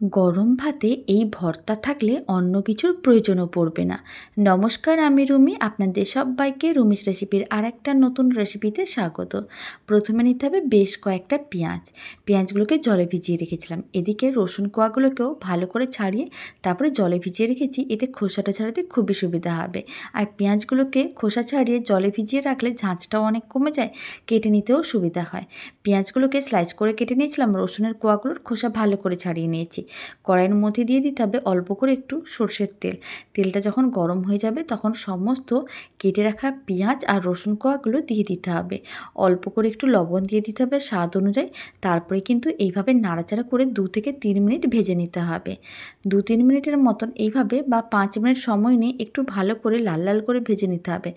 গরম ভাতে এই ভর্তা থাকলে অন্য কিছুর প্রয়োজনও পড়বে না। নমস্কার, আমি রুমি। আপনাদের সবাইকে রুমিস রেসিপির আরেকটা নতুন রেসিপিতে স্বাগত। প্রথমে নিতে হবে বেশ কয়েকটা পেঁয়াজ। পেঁয়াজগুলোকে জলে ভিজিয়ে রেখেছিলাম। এদিকে রসুন কোয়াগুলোকেও ভালো করে ছাড়িয়ে তারপরে জলে ভিজিয়ে রেখেছি, এতে খোসাটা ছাড়াতে খুবই সুবিধা হবে। আর পেঁয়াজগুলোকে খোসা ছাড়িয়ে জলে ভিজিয়ে রাখলে ঝাঁঝটাও অনেক কমে যায়, কেটে নিতেও সুবিধা হয়। পেঁয়াজগুলোকে স্লাইস করে কেটে নিয়েছিলাম, রসুনের কোয়াগুলোর খোসা ভালো করে ছাড়িয়ে নিয়েছি। কড়াইয়ের মধ্যে দিয়ে দিতে হবে অল্প করে একটু সর্ষের তেল। তেলটা যখন গরম হয়ে যাবে তখন সমস্ত কেটে রাখা পেঁয়াজ আর রসুন কোয়াগুলো দিয়ে দিতে হবে। অল্প করে একটু লবণ দিয়ে দিতে হবে স্বাদ অনুযায়ী। তারপরে কিন্তু এইভাবে নাড়াচাড়া করে 2 থেকে 3 মিনিট ভেজে নিতে হবে। 2-3 মিনিটের মতন এইভাবে বা 5 মিনিট সময় নিয়ে একটু ভালো করে লাল লাল করে ভেজে নিতে হবে।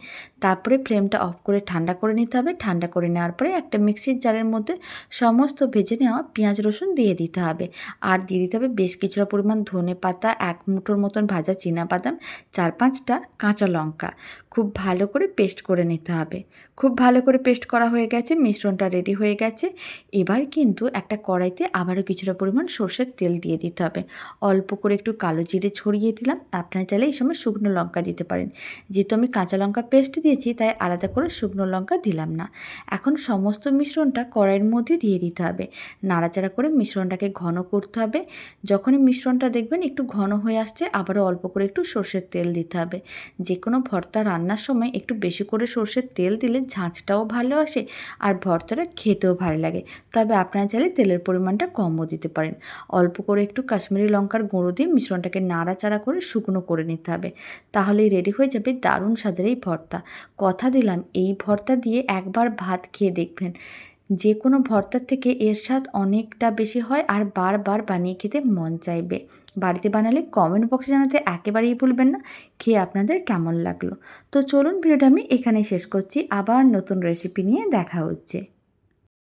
তারপরে ফ্লেমটা অফ করে ঠান্ডা করে নিতে হবে। ঠান্ডা করে নেওয়ার পরে একটা মিক্সির জারের মধ্যে সমস্ত ভেজে নেওয়া পেঁয়াজ রসুন দিয়ে দিতে হবে। আর দিয়ে দিতে হবে বেশ কিছুটা পরিমাণ ধনেপাতা, 1 মুঠোর মতন ভাজা চীনাবাদাম, 4-5টা কাঁচা লঙ্কা। খুব ভালো করে পেস্ট করে নিতে হবে। খুব ভালো করে পেস্ট করা হয়ে গেছে, মিশ্রণটা রেডি হয়ে গেছে। এবার কিন্তু একটা কড়াইতে আবারও কিছুটা পরিমাণ সর্ষের তেল দিয়ে দিতে হবে। অল্প করে একটু কালো জিরে ছড়িয়ে দিলাম। আপনারা চাইলে এই সময় শুকনো লঙ্কা দিতে পারেন। যেহেতু আমি কাঁচা লঙ্কা পেস্ট দিয়েছি তাই আলাদা করে শুকনো লঙ্কা দিলাম না। এখন সমস্ত মিশ্রণটা কড়াইয়ের মধ্যে দিয়ে দিতে হবে। নাড়াচাড়া করে মিশ্রণটাকে ঘন করতে হবে। যখনই মিশ্রণটা দেখবেন একটু ঘন হয়ে আসছে, আবারও অল্প করে একটু সর্ষের তেল দিতে হবে। যে কোনো ভর্তা রান্নার সময় একটু বেশি করে সর্ষের তেল দিলে ঝাঁঝটাও ভালো আসে আর ভর্তাটা খেতেও ভালো লাগে। তবে আপনারা চাইলে তেলের পরিমাণটা কমও দিতে পারেন। অল্প করে একটু কাশ্মীরি লঙ্কার গুঁড়ো দিয়ে মিশ্রণটাকে নাড়াচাড়া করে শুকনো করে নিতে হবে। তাহলেই রেডি হয়ে যাবে দারুণ স্বাদের এই ভর্তা। কথা দিলাম এই ভর্তা দিয়ে একবার ভাত খেয়ে দেখবেন, যে কোনো ভর্তার থেকে এর স্বাদ অনেকটা বেশি হয় আর বারবার বানিয়ে খেতে মন চাইবে। বাড়িতে বানালে কমেন্ট বক্সে জানাতে একেবারেই ভুলবেন না খেয়ে আপনাদের কেমন লাগলো। তো চলুন, ভিডিওটা আমি এখানেই শেষ করছি। আবার নতুন রেসিপি নিয়ে দেখা হচ্ছে।